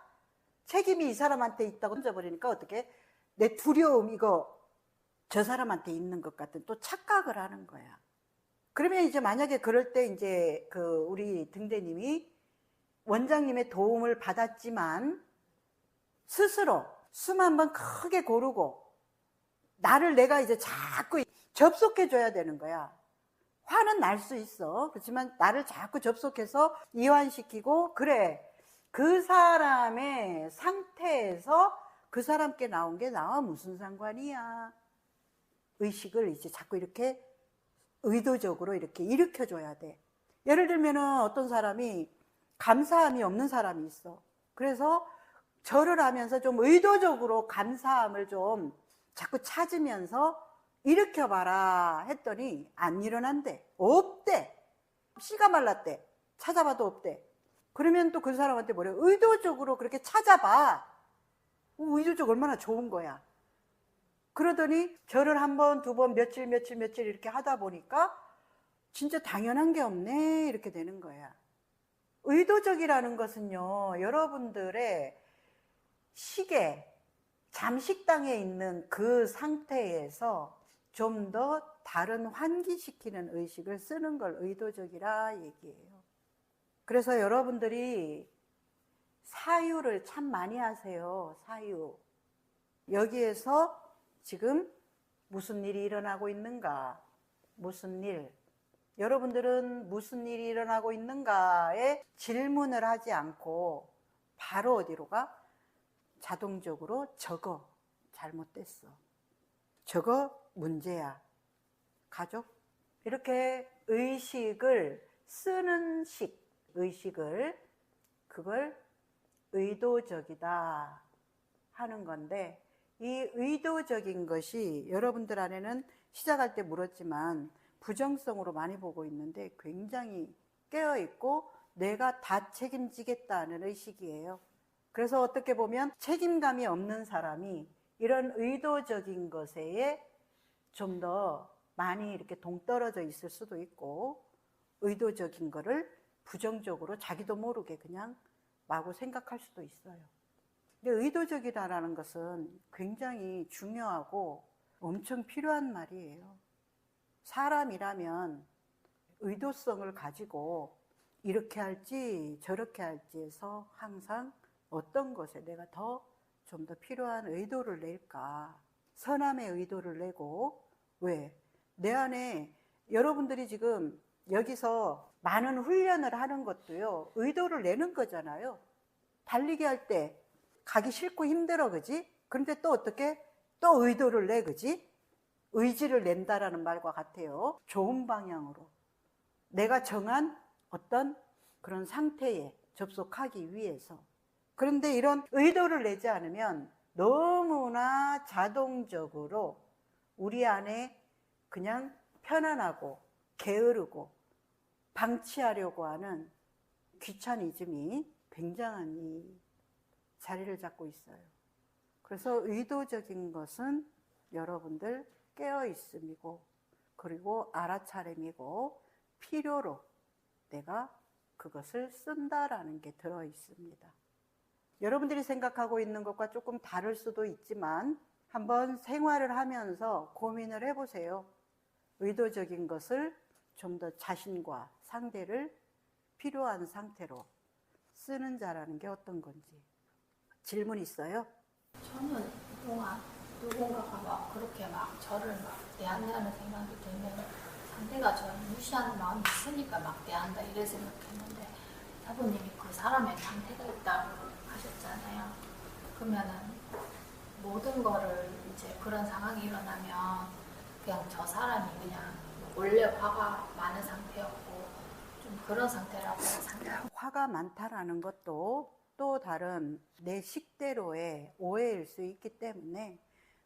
책임이 이 사람한테 있다고 던져버리니까 어떻게 내 두려움 이거 저 사람한테 있는 것 같은 또 착각을 하는 거야. 그러면 이제 만약에 그럴 때 이제 그 우리 등대님이 원장님의 도움을 받았지만 스스로 숨 한번 크게 고르고 나를 내가 이제 자꾸 접속해줘야 되는 거야. 화는 날 수 있어. 그렇지만 나를 자꾸 접속해서 이완시키고, 그래, 그 사람의 상태에서 그 사람께 나온 게 나와 무슨 상관이야. 의식을 이제 자꾸 이렇게 의도적으로 이렇게 일으켜줘야 돼. 예를 들면은 어떤 사람이 감사함이 없는 사람이 있어. 그래서 절을 하면서 좀 의도적으로 감사함을 좀 자꾸 찾으면서 일으켜봐라 했더니 안 일어난대. 없대. 씨가 말랐대. 찾아봐도 없대. 그러면 또 그 사람한테 뭐래? 의도적으로 그렇게 찾아봐. 의도적 얼마나 좋은 거야. 그러더니 절을 한 번, 두 번, 며칠 이렇게 하다 보니까 진짜 당연한 게 없네 이렇게 되는 거야. 의도적이라는 것은요, 여러분들의 시계, 잠식당에 있는 그 상태에서 좀 더 다른 환기시키는 의식을 쓰는 걸 의도적이라 얘기해요. 그래서 여러분들이 사유를 참 많이 하세요. 사유. 여기에서 지금 무슨 일이 일어나고 있는가? 무슨 일? 여러분들은 무슨 일이 일어나고 있는가에 질문을 하지 않고 바로 어디로 가? 자동적으로 저거 잘못됐어. 저거 문제야. 가족? 이렇게 의식을 쓰는 의식을, 그걸 의도적이다 하는 건데, 이 의도적인 것이 여러분들 안에는 시작할 때 물었지만 부정성으로 많이 보고 있는데 굉장히 깨어있고 내가 다 책임지겠다는 의식이에요. 그래서 어떻게 보면 책임감이 없는 사람이 이런 의도적인 것에 좀 더 많이 이렇게 동떨어져 있을 수도 있고, 의도적인 거를 부정적으로 자기도 모르게 그냥 마구 생각할 수도 있어요. 근데 의도적이다라는 것은 굉장히 중요하고 엄청 필요한 말이에요. 사람이라면 의도성을 가지고 이렇게 할지 저렇게 할지 해서 항상 어떤 것에 내가 좀 더 필요한 의도를 낼까, 선함의 의도를 내고, 왜? 내 안에 여러분들이 지금 여기서 많은 훈련을 하는 것도요, 의도를 내는 거잖아요. 달리기 할 때 가기 싫고 힘들어, 그지? 그런데 또 어떻게? 또 의도를 내, 그지? 의지를 낸다라는 말과 같아요. 좋은 방향으로 내가 정한 어떤 그런 상태에 접속하기 위해서. 그런데 이런 의도를 내지 않으면 너무나 자동적으로 우리 안에 그냥 편안하고 게으르고 방치하려고 하는 귀차니즘이 굉장한 이 자리를 잡고 있어요. 그래서 의도적인 것은 여러분들 깨어있음이고, 그리고 알아차림이고, 필요로 내가 그것을 쓴다라는 게 들어있습니다. 여러분들이 생각하고 있는 것과 조금 다를 수도 있지만 한번 생활을 하면서 고민을 해보세요. 의도적인 것을 좀 더 자신과 상대를 필요한 상태로 쓰는 자라는 게 어떤 건지. 질문 있어요? 저는 그동안 누군가가 막 그렇게 막 저를 막 대한다는 생각이 들면 상대가 저를 무시하는 마음이 있으니까 막 대한다 이래 생각했는데, 사부님이 그 사람의 상태가 있다고 하셨잖아요. 그러면은 모든 거를 이제 그런 상황이 일어나면 그냥 저 사람이 그냥 원래 화가 많은 상태였고 좀 그런 상태라고 생각해요. 화가 많다라는 것도 또 다른 내 식대로의 오해일 수 있기 때문에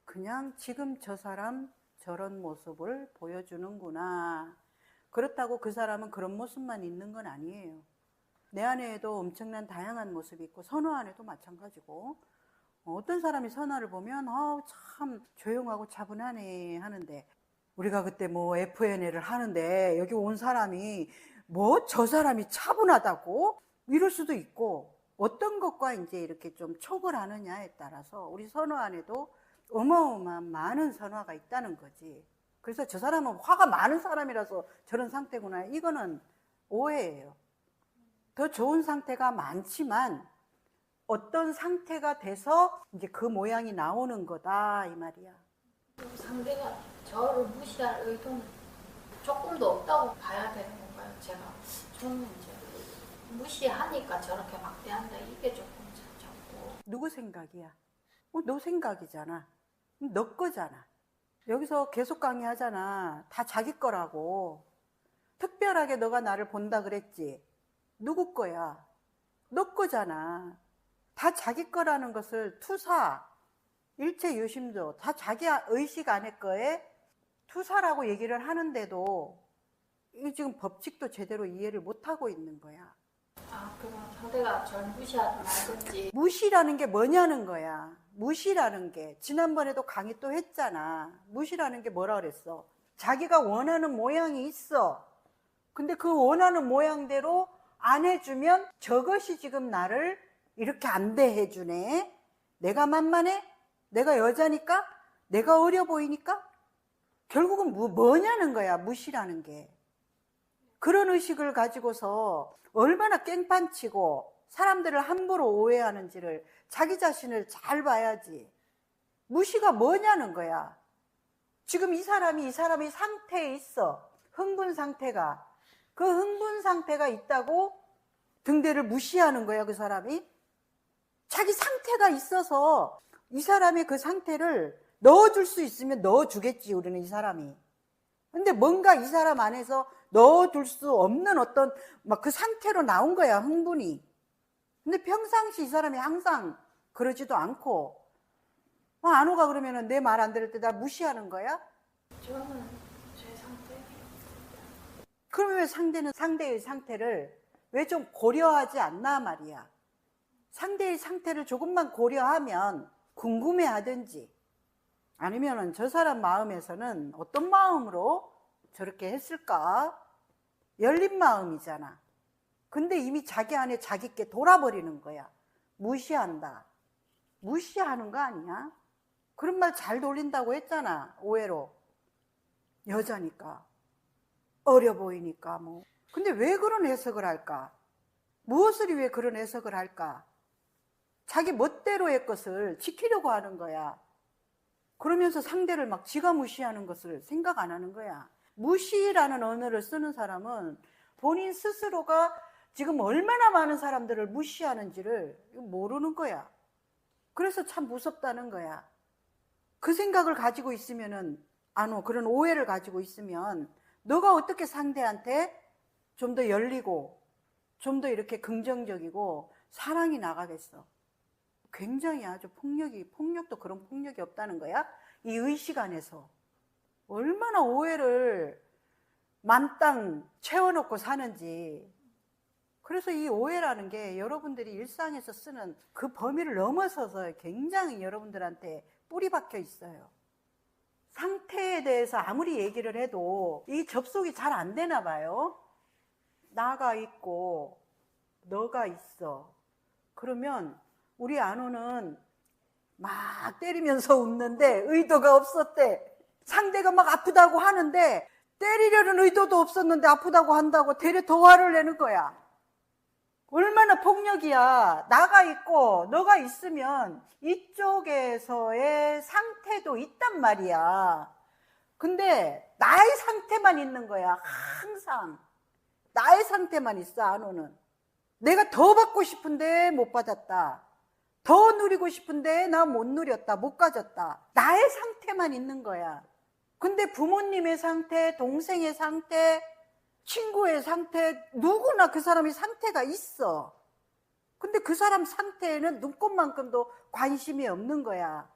그냥 지금 저 사람 저런 모습을 보여주는구나. 그렇다고 그 사람은 그런 모습만 있는 건 아니에요. 내 안에도 엄청난 다양한 모습이 있고, 선화 안에도 마찬가지고, 어떤 사람이 선화를 보면 참 조용하고 차분하네 하는데, 우리가 그때 뭐 FNA를 하는데 여기 온 사람이 뭐 저 사람이 차분하다고 이럴 수도 있고, 어떤 것과 이제 이렇게 좀 촉을 하느냐에 따라서 우리 선화 안에도 어마어마한 많은 선화가 있다는 거지. 그래서 저 사람은 화가 많은 사람이라서 저런 상태구나, 이거는 오해예요. 더 좋은 상태가 많지만 어떤 상태가 돼서 이제 그 모양이 나오는 거다 이 말이야. 또 상대가 저를 무시할 의도는 조금도 없다고 봐야 되는 건가요? 저는 이제 무시하니까 저렇게 막대한다 이게 조금 자꾸. 누구 생각이야? 너 생각이잖아. 너 거잖아. 여기서 계속 강의하잖아. 다 자기 거라고. 특별하게 너가 나를 본다 그랬지. 누구 거야? 너 거잖아. 다 자기 거라는 것을 투사, 일체 유심도 다 자기 의식 안에 거에 투사라고 얘기를 하는데도 이 지금 법칙도 제대로 이해를 못하고 있는 거야. 그럼 상대가 절 무시하지 말든지. 무시라는 게 뭐냐는 거야. 무시라는 게 지난번에도 강의 또 했잖아. 무시라는 게 뭐라 그랬어? 자기가 원하는 모양이 있어. 근데 그 원하는 모양대로 안 해주면 저것이 지금 나를 이렇게 안 대해주네. 내가 만만해? 내가 여자니까? 내가 어려 보이니까? 결국은 뭐냐는 거야, 무시라는 게. 그런 의식을 가지고서 얼마나 깽판치고 사람들을 함부로 오해하는지를 자기 자신을 잘 봐야지. 무시가 뭐냐는 거야. 지금 이 사람이 상태에 있어. 흥분 상태가. 그 흥분 상태가 있다고 등대를 무시하는 거야, 그 사람이. 자기 상태가 있어서 이 사람의 그 상태를 넣어줄 수 있으면 넣어주겠지, 우리는 이 사람이. 근데 뭔가 이 사람 안에서 넣어둘 수 없는 어떤 막 그 상태로 나온 거야, 흥분이. 근데 평상시 이 사람이 항상 그러지도 않고, 안호가 그러면은 내 말 안 들을 때 나 무시하는 거야? 저는 제 상태. 그러면 왜 상대의 상태를 왜 좀 고려하지 않나 말이야. 상대의 상태를 조금만 고려하면 궁금해 하든지, 아니면은 저 사람 마음에서는 어떤 마음으로 저렇게 했을까? 열린 마음이잖아. 근데 이미 자기 안에 자기께 돌아버리는 거야. 무시한다. 무시하는 거 아니야? 그런 말 잘 돌린다고 했잖아, 오해로. 여자니까. 어려 보이니까 뭐. 근데 왜 그런 해석을 할까? 무엇을 위해 그런 해석을 할까? 자기 멋대로의 것을 지키려고 하는 거야. 그러면서 상대를 막 지가 무시하는 것을 생각 안 하는 거야. 무시라는 언어를 쓰는 사람은 본인 스스로가 지금 얼마나 많은 사람들을 무시하는지를 모르는 거야. 그래서 참 무섭다는 거야. 그 생각을 가지고 있으면은, 그런 오해를 가지고 있으면 너가 어떻게 상대한테 좀 더 열리고 좀 더 이렇게 긍정적이고 사랑이 나가겠어. 굉장히 아주 폭력도 그런 폭력이 없다는 거야. 이 의식 안에서 얼마나 오해를 만땅 채워놓고 사는지. 그래서 이 오해라는 게 여러분들이 일상에서 쓰는 그 범위를 넘어서서 굉장히 여러분들한테 뿌리 박혀 있어요. 상태에 대해서 아무리 얘기를 해도 이 접속이 잘 안 되나 봐요. 나가 있고 너가 있어. 그러면 우리 안호는 막 때리면서 웃는데 의도가 없었대. 상대가 막 아프다고 하는데 때리려는 의도도 없었는데 아프다고 한다고 되레 더 화를 내는 거야. 얼마나 폭력이야. 나가 있고 너가 있으면 이쪽에서의 상태도 있단 말이야. 근데 나의 상태만 있는 거야. 항상 나의 상태만 있어. 안호는 내가 더 받고 싶은데 못 받았다. 더 누리고 싶은데 나 못 누렸다. 못 가졌다. 나의 상태만 있는 거야. 근데 부모님의 상태, 동생의 상태, 친구의 상태, 누구나 그 사람이 상태가 있어. 근데 그 사람 상태에는 눈꽃만큼도 관심이 없는 거야.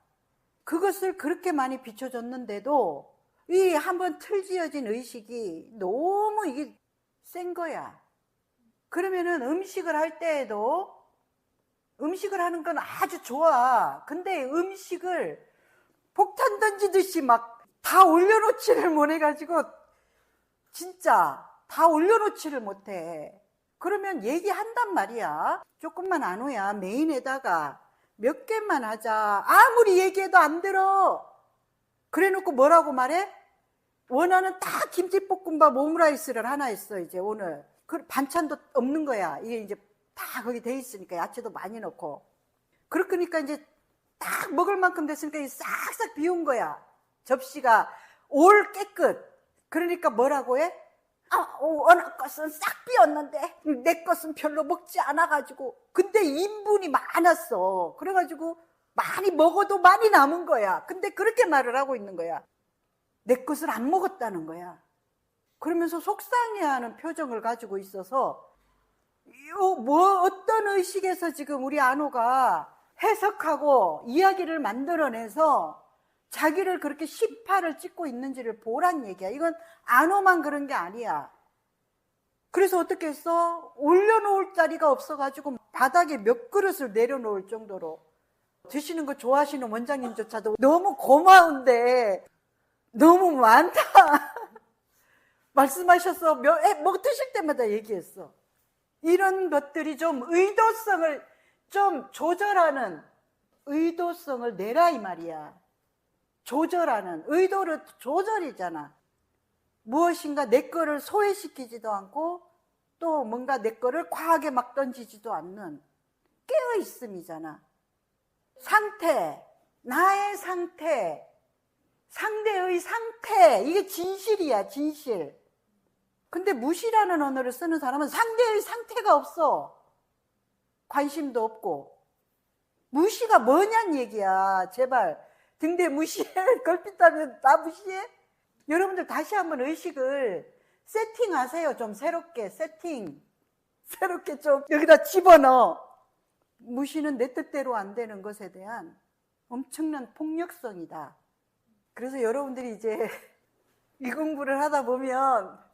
그것을 그렇게 많이 비춰줬는데도 이 한번 틀지어진 의식이 너무 이게 센 거야. 그러면은 음식을 할 때에도 음식을 하는 건 아주 좋아. 근데 음식을 폭탄 던지듯이 막 다 올려놓지를 못해가지고 진짜 다 올려놓지를 못해. 그러면 얘기한단 말이야. 조금만 안호야. 메인에다가 몇 개만 하자. 아무리 얘기해도 안 들어. 그래놓고 뭐라고 말해? 원하는 다 김치볶음밥 오므라이스를 하나 했어. 이제 오늘 그 반찬도 없는 거야. 이게 이제 다 거기 돼 있으니까 야채도 많이 넣고. 그러니까 이제 딱 먹을 만큼 됐으니까 싹싹 비운 거야. 접시가 올 깨끗. 그러니까 뭐라고 해? 어느 것은 싹 비었는데 내 것은 별로 먹지 않아가지고, 근데 인분이 많았어. 그래가지고 많이 먹어도 많이 남은 거야. 근데 그렇게 말을 하고 있는 거야. 내 것을 안 먹었다는 거야. 그러면서 속상해하는 표정을 가지고 있어서, 어떤 의식에서 지금 우리 안호가 해석하고 이야기를 만들어내서 자기를 그렇게 시파를 찍고 있는지를 보란 얘기야. 이건 안호만 그런 게 아니야. 그래서 어떻게 했어? 올려놓을 자리가 없어가지고 바닥에 몇 그릇을 내려놓을 정도로. 드시는 거 좋아하시는 원장님조차도 너무 고마운데 너무 많다 말씀하셔서 뭐 드실 때마다 얘기했어. 이런 것들이 좀 의도성을 좀 조절하는, 의도성을 내라 이 말이야. 조절하는, 의도를 조절이잖아. 무엇인가 내 거를 소외시키지도 않고 또 뭔가 내 거를 과하게 막 던지지도 않는 깨어있음이잖아. 상태, 나의 상태, 상대의 상태, 이게 진실이야, 진실. 근데 무시라는 언어를 쓰는 사람은 상대의 상태가 없어. 관심도 없고. 무시가 뭐냐는 얘기야. 제발 등대 무시해. 걸핏하면 나 무시해? 여러분들 다시 한번 의식을 세팅하세요. 좀 새롭게 새롭게 좀 여기다 집어넣어. 무시는 내 뜻대로 안 되는 것에 대한 엄청난 폭력성이다. 그래서 여러분들이 이제 이 공부를 하다 보면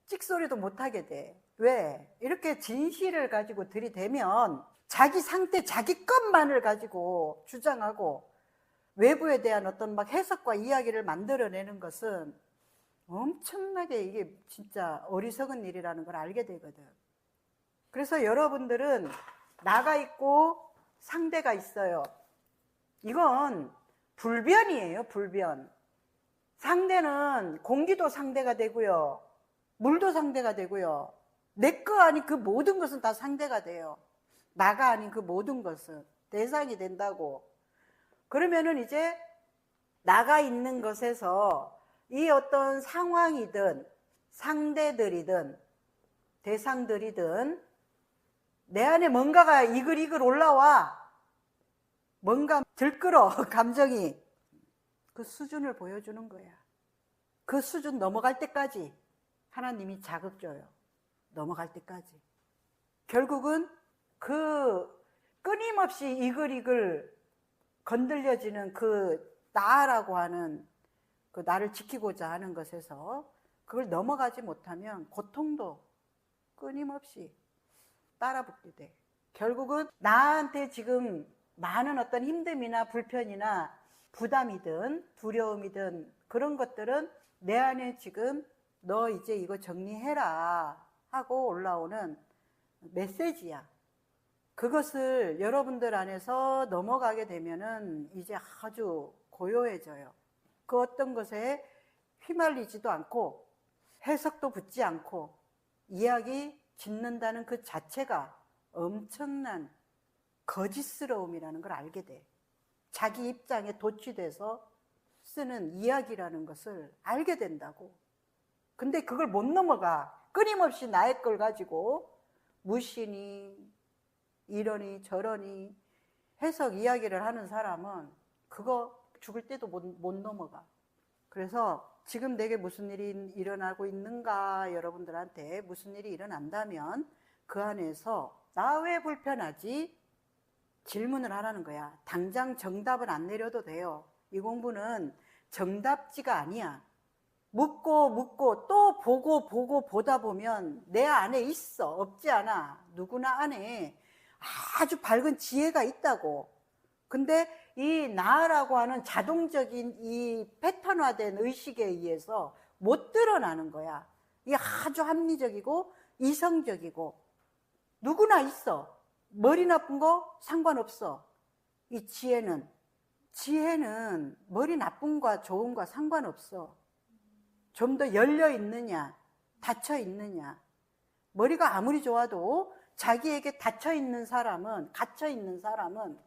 찍소리도 못하게 돼. 왜? 이렇게 진실을 가지고 들이대면 자기 상태, 자기 것만을 가지고 주장하고 외부에 대한 어떤 막 해석과 이야기를 만들어내는 것은 엄청나게 이게 진짜 어리석은 일이라는 걸 알게 되거든. 그래서 여러분들은 나가 있고 상대가 있어요. 이건 불변이에요, 불변. 상대는 공기도 상대가 되고요, 물도 상대가 되고요, 내 거 아닌 그 모든 것은 다 상대가 돼요. 나가 아닌 그 모든 것은 대상이 된다고. 그러면은 이제 나가 있는 것에서 이 어떤 상황이든 상대들이든 대상들이든 내 안에 뭔가가 이글이글 올라와. 뭔가 들끓어, 감정이. 그 수준을 보여주는 거야. 그 수준 넘어갈 때까지 하나님이 자극 줘요. 넘어갈 때까지. 결국은 그 끊임없이 이글이글 건들려지는 그 나라고 하는 그 나를 지키고자 하는 것에서 그걸 넘어가지 못하면 고통도 끊임없이 따라붙게 돼. 결국은 나한테 지금 많은 어떤 힘듦이나 불편이나 부담이든 두려움이든 그런 것들은 내 안에 지금 너 이제 이거 정리해라 하고 올라오는 메시지야. 그것을 여러분들 안에서 넘어가게 되면은 이제 아주 고요해져요. 그 어떤 것에 휘말리지도 않고 해석도 붙지 않고 이야기 짓는다는 그 자체가 엄청난 거짓스러움이라는 걸 알게 돼. 자기 입장에 도취돼서 쓰는 이야기라는 것을 알게 된다고. 근데 그걸 못 넘어가. 끊임없이 나의 걸 가지고 무시니 이러니 저러니 해석 이야기를 하는 사람은 그거 죽을 때도 못 넘어가. 그래서 지금 내게 무슨 일이 일어나고 있는가, 여러분들한테 무슨 일이 일어난다면 그 안에서 나 왜 불편하지? 질문을 하라는 거야. 당장 정답을 안 내려도 돼요. 이 공부는 정답지가 아니야. 묻고 또 보고 보다 보면 내 안에 있어. 없지 않아. 누구나 안에 아주 밝은 지혜가 있다고. 근데 이 나라고 하는 자동적인 이 패턴화된 의식에 의해서 못 드러나는 거야. 이게 아주 합리적이고 이성적이고 누구나 있어. 머리 나쁜 거 상관없어. 이 지혜는 머리 나쁜과 좋은과 상관없어. 좀 더 열려 있느냐, 닫혀 있느냐. 머리가 아무리 좋아도 자기에게 닫혀 있는 사람은, 갇혀 있는 사람은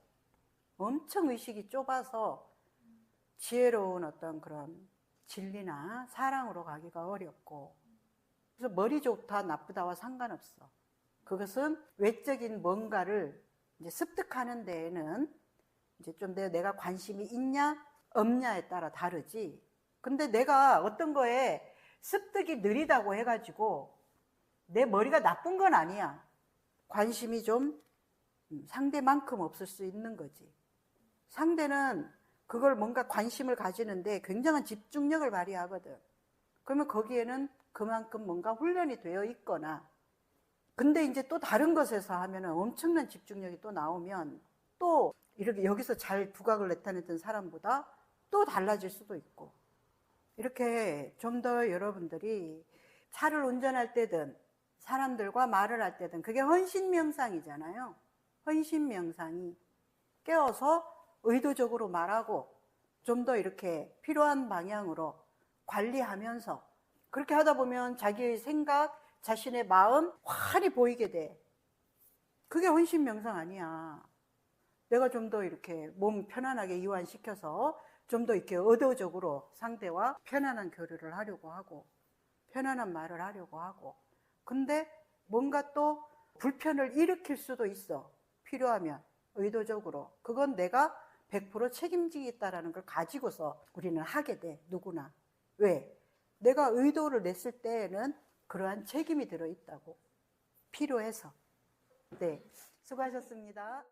엄청 의식이 좁아서 지혜로운 어떤 그런 진리나 사랑으로 가기가 어렵고, 그래서 머리 좋다 나쁘다와 상관없어. 그것은 외적인 뭔가를 이제 습득하는 데에는 이제 좀 내가 관심이 있냐 없냐에 따라 다르지. 근데 내가 어떤 거에 습득이 느리다고 해가지고 내 머리가 나쁜 건 아니야. 관심이 좀 상대만큼 없을 수 있는 거지. 상대는 그걸 뭔가 관심을 가지는데 굉장한 집중력을 발휘하거든. 그러면 거기에는 그만큼 뭔가 훈련이 되어 있거나, 근데 이제 또 다른 것에서 하면은 엄청난 집중력이 또 나오면 또 이렇게 여기서 잘 두각을 나타냈던 사람보다 또 달라질 수도 있고, 이렇게 좀 더 여러분들이 차를 운전할 때든 사람들과 말을 할 때든, 그게 헌신명상이잖아요. 헌신명상이 깨어서 의도적으로 말하고 좀 더 이렇게 필요한 방향으로 관리하면서, 그렇게 하다 보면 자기의 생각, 자신의 마음 환히 보이게 돼. 그게 헌신명상 아니야. 내가 좀 더 이렇게 몸 편안하게 이완시켜서 좀 더 이렇게 의도적으로 상대와 편안한 교류를 하려고 하고 편안한 말을 하려고 하고, 근데 뭔가 또 불편을 일으킬 수도 있어. 필요하면 의도적으로. 그건 내가 100% 책임지겠다라는 걸 가지고서 우리는 하게 돼. 누구나. 왜? 내가 의도를 냈을 때에는 그러한 책임이 들어있다고. 필요해서. 네, 수고하셨습니다.